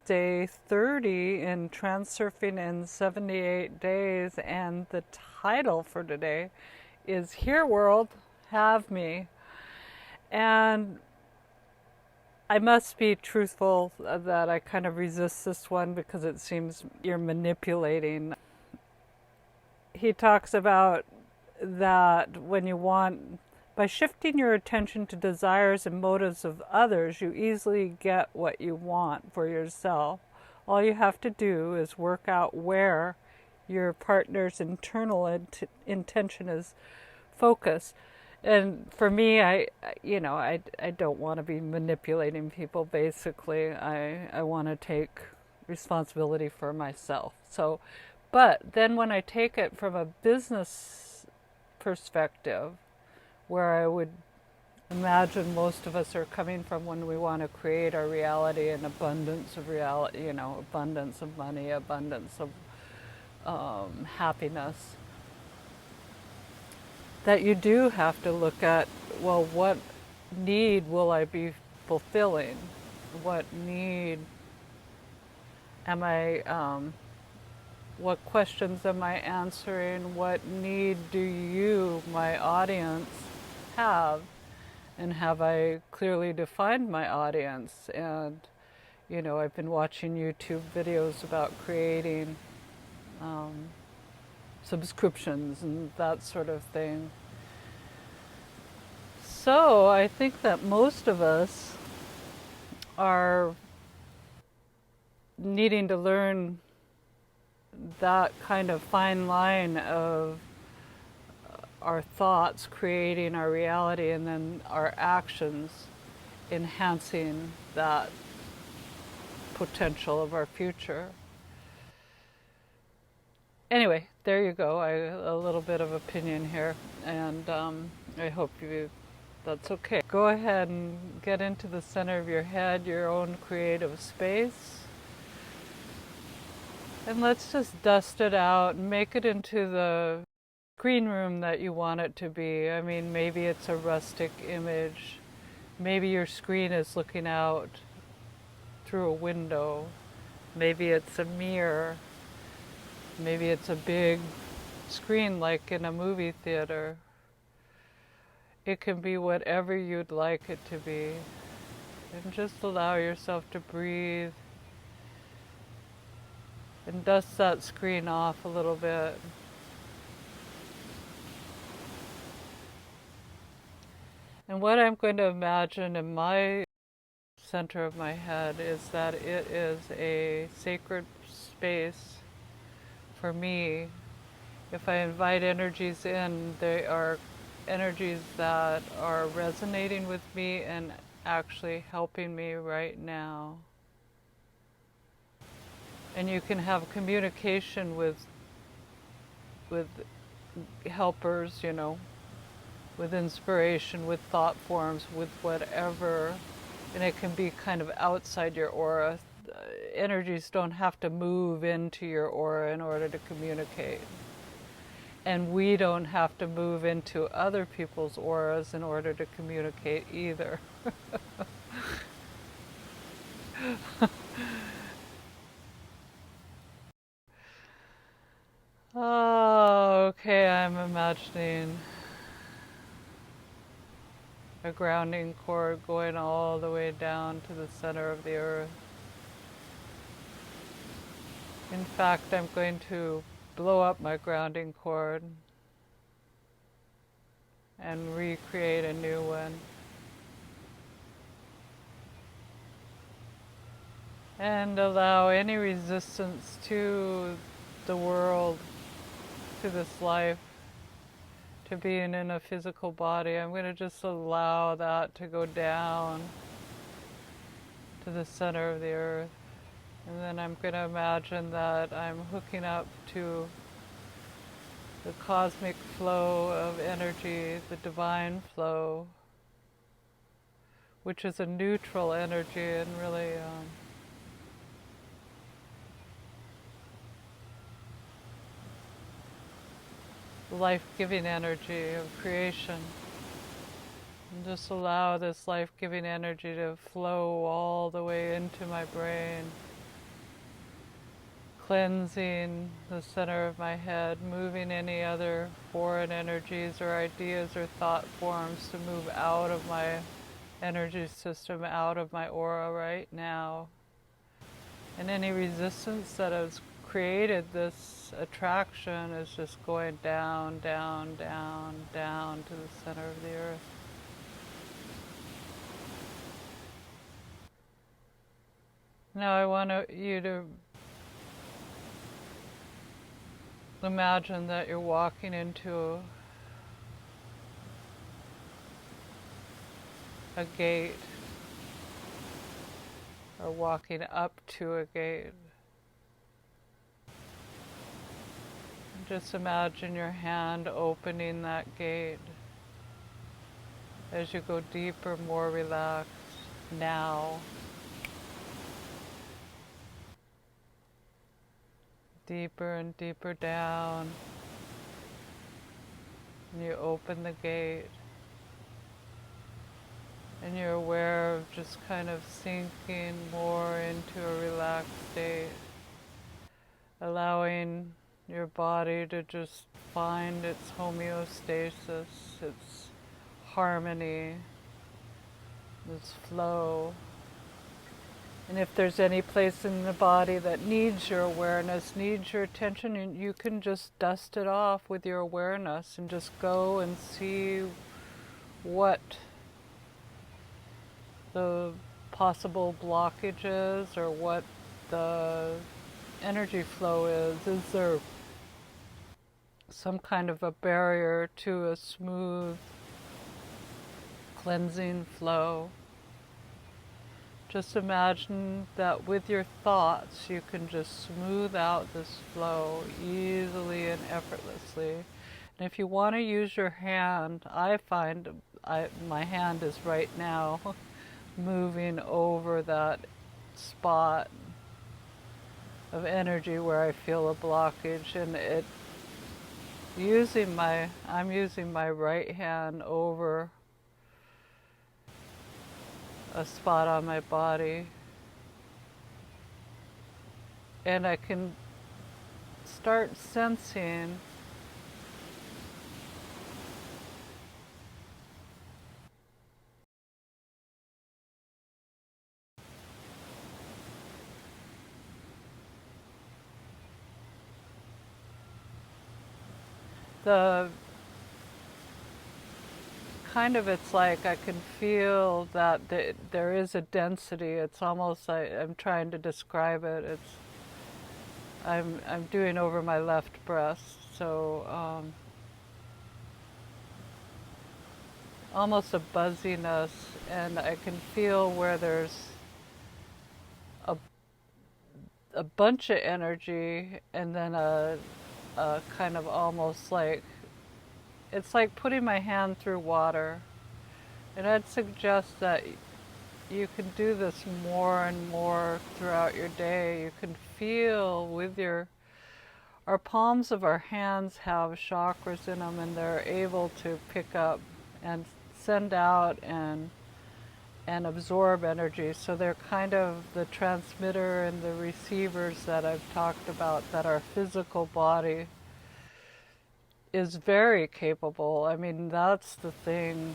Day 30 in Transurfing in 78 days, and the title for today is Here World, Have Me. And I must be truthful that I kind of resist this one because it seems you're manipulating. He talks about that when you want, by shifting your attention to desires and motives of others, you easily get what you want for yourself. All you have to do is work out where your partner's internal intention is focused. And for me, I don't want to be manipulating people. Basically, I want to take responsibility for myself. So, but then when I take it from a business perspective, where I would imagine most of us are coming from when we want to create our reality and abundance of reality, abundance of money, abundance of happiness, that you do have to look at, well, what need will I be fulfilling? What need am what questions am I answering? What need do you, my audience, have? And have I clearly defined my audience? And, I've been watching YouTube videos about creating subscriptions and that sort of thing. So I think that most of us are needing to learn that kind of fine line of our thoughts creating our reality and then our actions enhancing that potential of our future. Anyway, there you go. A little bit of opinion here, and I hope that's okay. Go ahead and get into the center of your head, your own creative space. And let's just dust it out and make it into the screen room that you want it to be. I mean, maybe it's a rustic image. Maybe your screen is looking out through a window. Maybe it's a mirror. Maybe it's a big screen like in a movie theater. It can be whatever you'd like it to be. And just allow yourself to breathe and dust that screen off a little bit. And what I'm going to imagine in my center of my head is that it is a sacred space for me. If I invite energies in, they are energies that are resonating with me and actually helping me right now. And you can have communication with helpers, with inspiration, with thought forms, with whatever. And it can be kind of outside your aura. Energies don't have to move into your aura in order to communicate. And we don't have to move into other people's auras in order to communicate either. Oh, okay, I'm imagining a grounding cord going all the way down to the center of the earth. In fact, I'm going to blow up my grounding cord and recreate a new one. And allow any resistance to the world, to this life, to being in a physical body. I'm going to just allow that to go down to the center of the earth. And then I'm going to imagine that I'm hooking up to the cosmic flow of energy, the divine flow, which is a neutral energy and really life-giving energy of creation. And just allow this life-giving energy to flow all the way into my brain, cleansing the center of my head, moving any other foreign energies or ideas or thought forms to move out of my energy system, out of my aura right now. And any resistance that has created this attraction is just going down, down, down, down to the center of the earth. Now I want you to imagine that you're walking into a gate, or walking up to a gate. Just imagine your hand opening that gate as you go deeper, more relaxed now. Deeper and deeper down. And you open the gate. And you're aware of just kind of sinking more into a relaxed state. Allowing your body to just find its homeostasis, its harmony, its flow. And if there's any place in the body that needs your awareness, needs your attention, you can just dust it off with your awareness and just go and see what the possible blockages or what the energy flow is. Is there some kind of a barrier to a smooth cleansing flow? Just imagine that with your thoughts you can just smooth out this flow easily and effortlessly. And if you want to use your hand, I find my hand is right now moving over that spot of energy where I feel a blockage, and I'm using my right hand over a spot on my body, and I can start sensing the kind of, it's like I can feel that there is a density. It's almost like I'm trying to describe it. I'm doing over my left breast, so almost a buzziness, and I can feel where there's a bunch of energy, and then a kind of almost like, it's like putting my hand through water. And I'd suggest that you can do this more and more throughout your day. You can feel with our palms of our hands have chakras in them, and they're able to pick up and send out and absorb energy. So they're kind of the transmitter and the receivers that I've talked about, that our physical body is very capable. I mean, that's the thing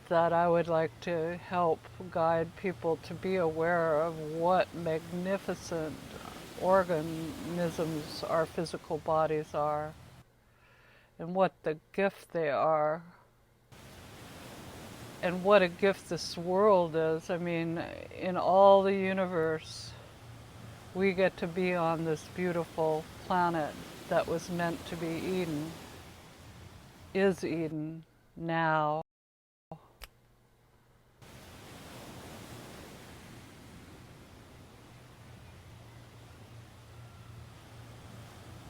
that I would like to help guide people to be aware of, what magnificent organisms our physical bodies are and what the gift they are and what a gift this world is. I mean, in all the universe, we get to be on this beautiful planet that was meant to be Eden, is Eden now.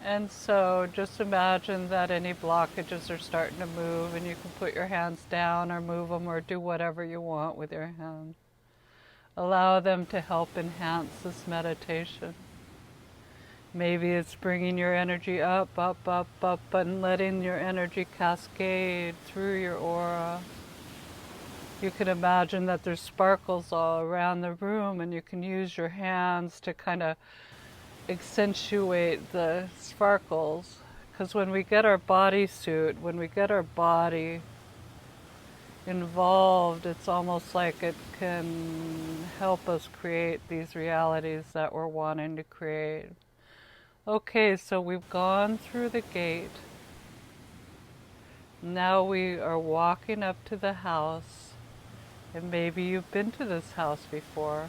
And so just imagine that any blockages are starting to move, and you can put your hands down or move them or do whatever you want with your hands. Allow them to help enhance this meditation. Maybe it's bringing your energy up, up, up, up, and letting your energy cascade through your aura. You can imagine that there's sparkles all around the room, and you can use your hands to kind of accentuate the sparkles. Because when we get our bodysuit, when we get our body involved, it's almost like it can help us create these realities that we're wanting to create. Okay, so we've gone through the gate. Now we are walking up to the house. And maybe you've been to this house before.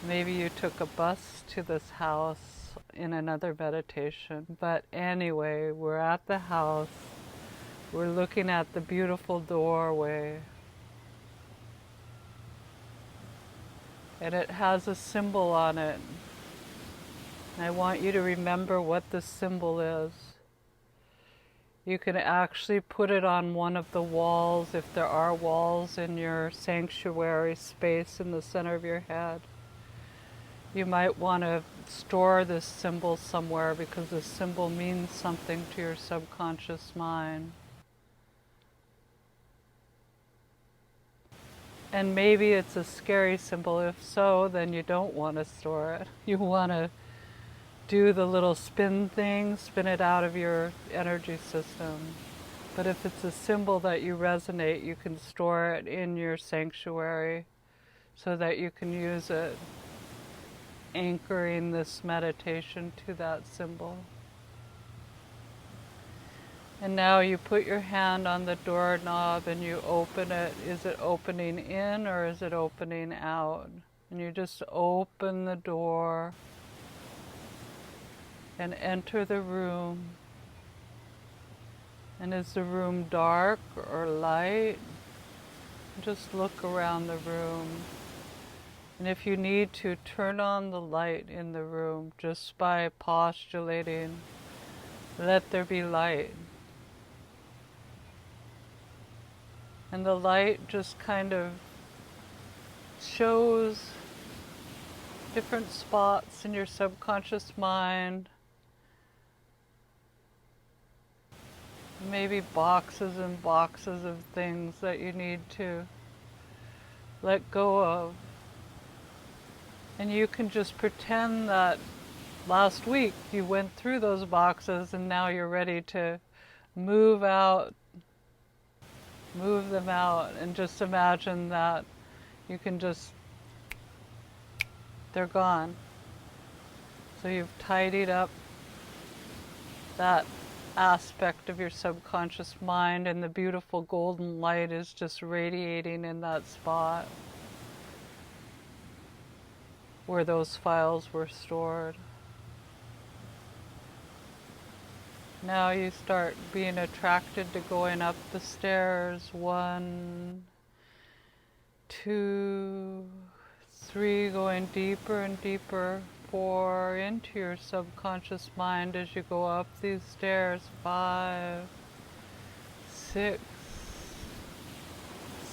Maybe you took a bus to this house in another meditation. But anyway, we're at the house. We're looking at the beautiful doorway. And it has a symbol on it. And I want you to remember what the symbol is. You can actually put it on one of the walls if there are walls in your sanctuary space in the center of your head. You might want to store this symbol somewhere because this symbol means something to your subconscious mind. And maybe it's a scary symbol. If so, then you don't want to store it. You want to do the little spin thing, spin it out of your energy system. But if it's a symbol that you resonate, you can store it in your sanctuary so that you can use it, anchoring this meditation to that symbol. And now you put your hand on the doorknob and you open it. Is it opening in or is it opening out? And you just open the door and enter the room. And is the room dark or light? Just look around the room. And if you need to, turn on the light in the room just by postulating, let there be light. And the light just kind of shows different spots in your subconscious mind. Maybe boxes and boxes of things that you need to let go of. And you can just pretend that last week you went through those boxes and now you're ready to move them out, and just imagine that you can just, they're gone. So you've tidied up that aspect of your subconscious mind, and the beautiful golden light is just radiating in that spot where those files were stored. Now you start being attracted to going up the stairs. 1, 2, 3, going deeper and deeper. 4, into your subconscious mind as you go up these stairs. 5, 6,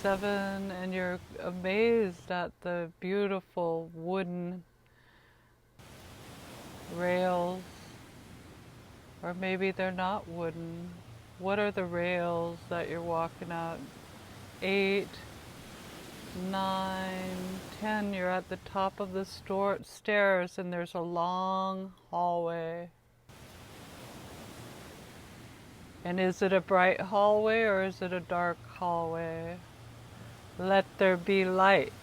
7, and you're amazed at the beautiful wooden rails. Or maybe they're not wooden. What are the rails that you're walking up? 8, 9, 10, you're at the top of the stairs and there's a long hallway. And is it a bright hallway or is it a dark hallway? Let there be light.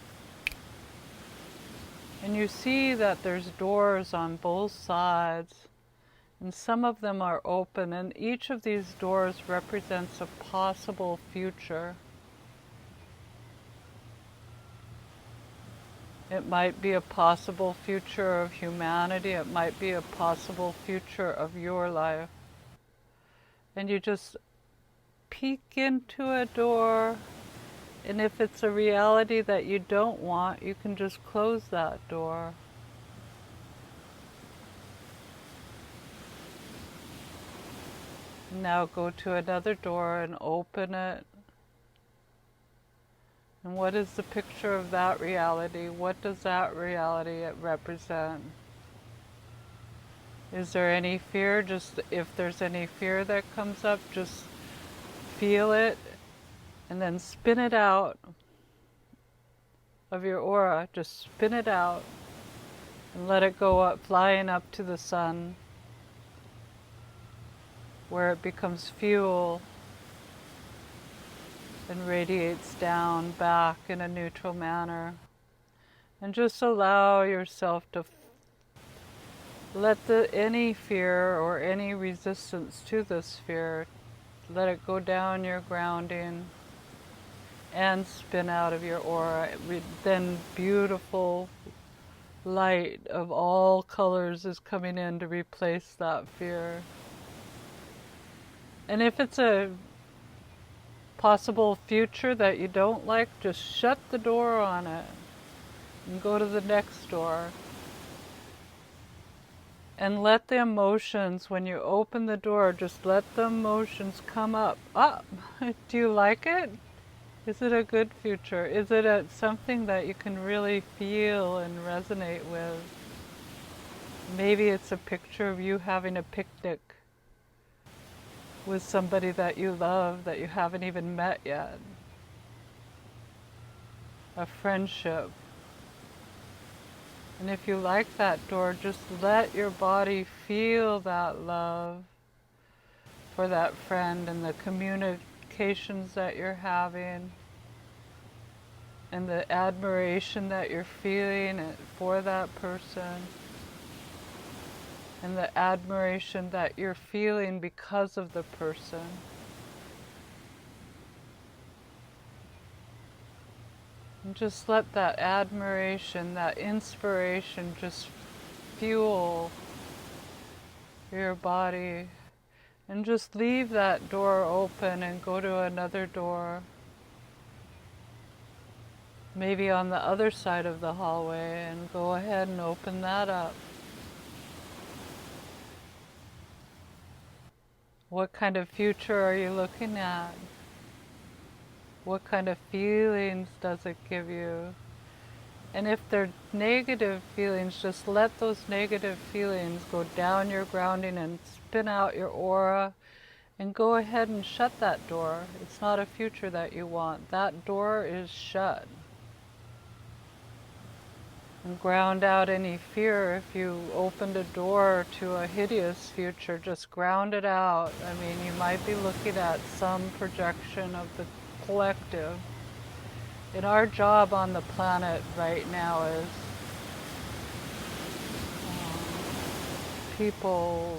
And you see that there's doors on both sides, and some of them are open, and each of these doors represents a possible future. It might be a possible future of humanity, it might be a possible future of your life. And you just peek into a door, and if it's a reality that you don't want, you can just close that door. Now go to another door and open it. And what is the picture of that reality? What does that reality represent? Is there any fear? Just if there's any fear that comes up, just feel it and then spin it out of your aura. Just spin it out and let it go up, flying up to the sun, where it becomes fuel and radiates down back in a neutral manner. And just allow yourself to let any fear or any resistance to this fear, let it go down your grounding and spin out of your aura. Then beautiful light of all colors is coming in to replace that fear. And if it's a possible future that you don't like, just shut the door on it and go to the next door. And let the emotions, when you open the door, just let the emotions come up. Do you like it? Is it a good future? Is it something that you can really feel and resonate with? Maybe it's a picture of you having a picnic with somebody that you love that you haven't even met yet. A friendship. And if you like that door, just let your body feel that love for that friend and the communications that you're having and the admiration that you're feeling for that person and the admiration that you're feeling because of the person. And just let that admiration, that inspiration just fuel your body. And just leave that door open and go to another door. Maybe on the other side of the hallway, and go ahead and open that up. What kind of future are you looking at? What kind of feelings does it give you? And if they're negative feelings, just let those negative feelings go down your grounding and spin out your aura, and go ahead and shut that door. It's not a future that you want. That door is shut. And ground out any fear. If you opened a door to a hideous future, just ground it out. I mean, you might be looking at some projection of the collective. And our job on the planet right now is people,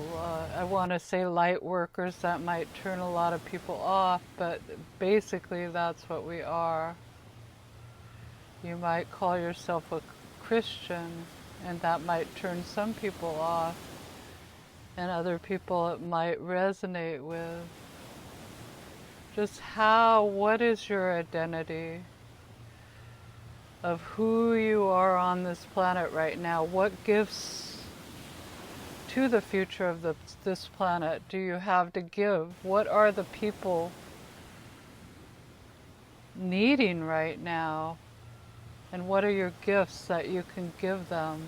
I want to say light workers, that might turn a lot of people off, but basically that's what we are. You might call yourself a Christian, and that might turn some people off, and other people it might resonate with. Just what is your identity of who you are on this planet right now? What gifts to the future of this planet do you have to give? What are the people needing right now? And what are your gifts that you can give them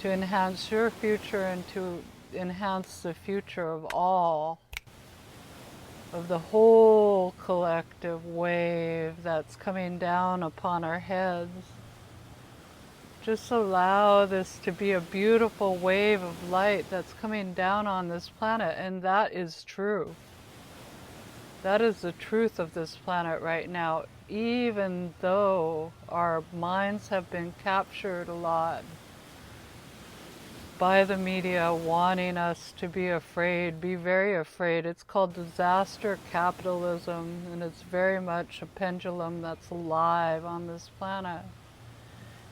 to enhance your future and to enhance the future of all, of the whole collective wave that's coming down upon our heads? Just allow this to be a beautiful wave of light that's coming down on this planet, and that is true. That is the truth of this planet right now, even though our minds have been captured a lot by the media, wanting us to be afraid, be very afraid. It's called disaster capitalism, and it's very much a pendulum that's alive on this planet.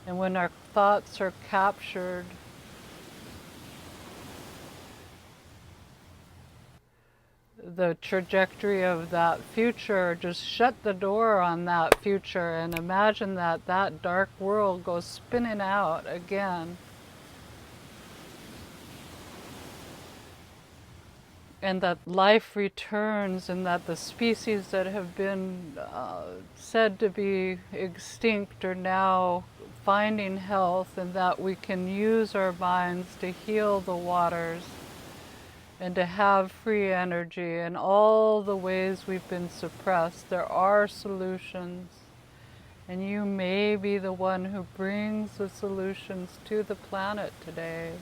And when our thoughts are captured, the trajectory of that future, just shut the door on that future and imagine that that dark world goes spinning out again. And that life returns, and that the species that have been said to be extinct are now finding health, and that we can use our minds to heal the waters and to have free energy in all the ways we've been suppressed. There are solutions, and you may be the one who brings the solutions to the planet today.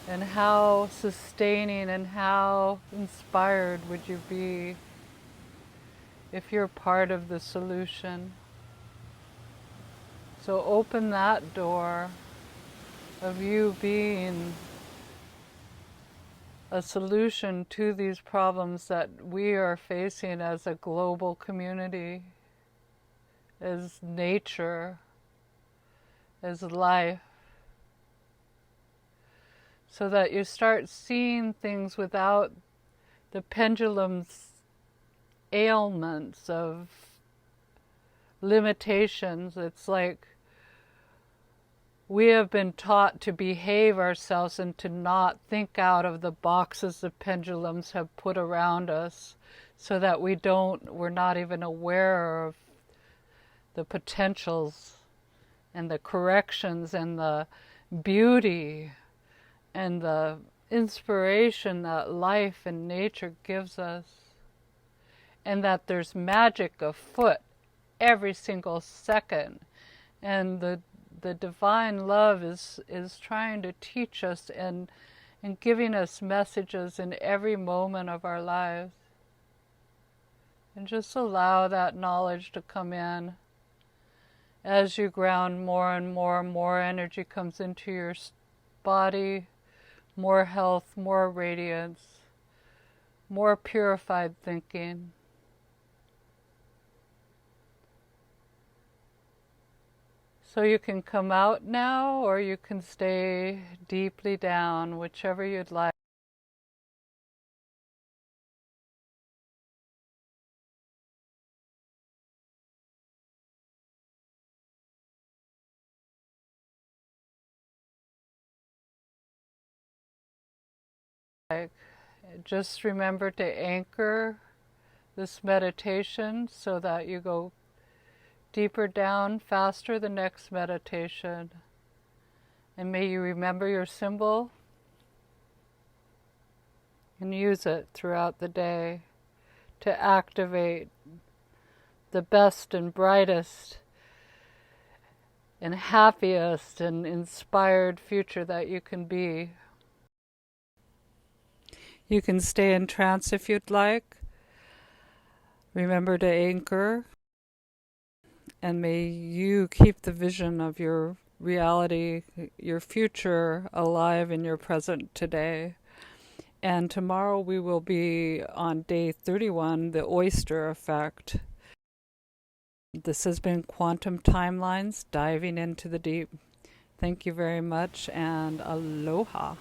And how sustaining and how inspired would you be if you're part of the solution? So open that door of you being a solution to these problems that we are facing as a global community, as nature, as life, so that you start seeing things without the pendulum's ailments of limitations. It's like we have been taught to behave ourselves and to not think out of the boxes the pendulums have put around us, so that we're not even aware of the potentials and the corrections and the beauty and the inspiration that life and nature gives us, and that there's magic afoot every single second. And the divine love is trying to teach us and giving us messages in every moment of our lives. And just allow that knowledge to come in. As you ground more and more energy comes into your body, more health, more radiance, more purified thinking. So you can come out now, or you can stay deeply down, whichever you'd like. Just remember to anchor this meditation so that you go deeper down, faster the next meditation. And may you remember your symbol and use it throughout the day to activate the best and brightest and happiest and inspired future that you can be. You can stay in trance if you'd like. Remember to anchor. And may you keep the vision of your reality, your future, alive in your present today. And tomorrow we will be on day 31, the oyster effect. This has been Quantum Timelines, diving into the deep. Thank you very much, and aloha.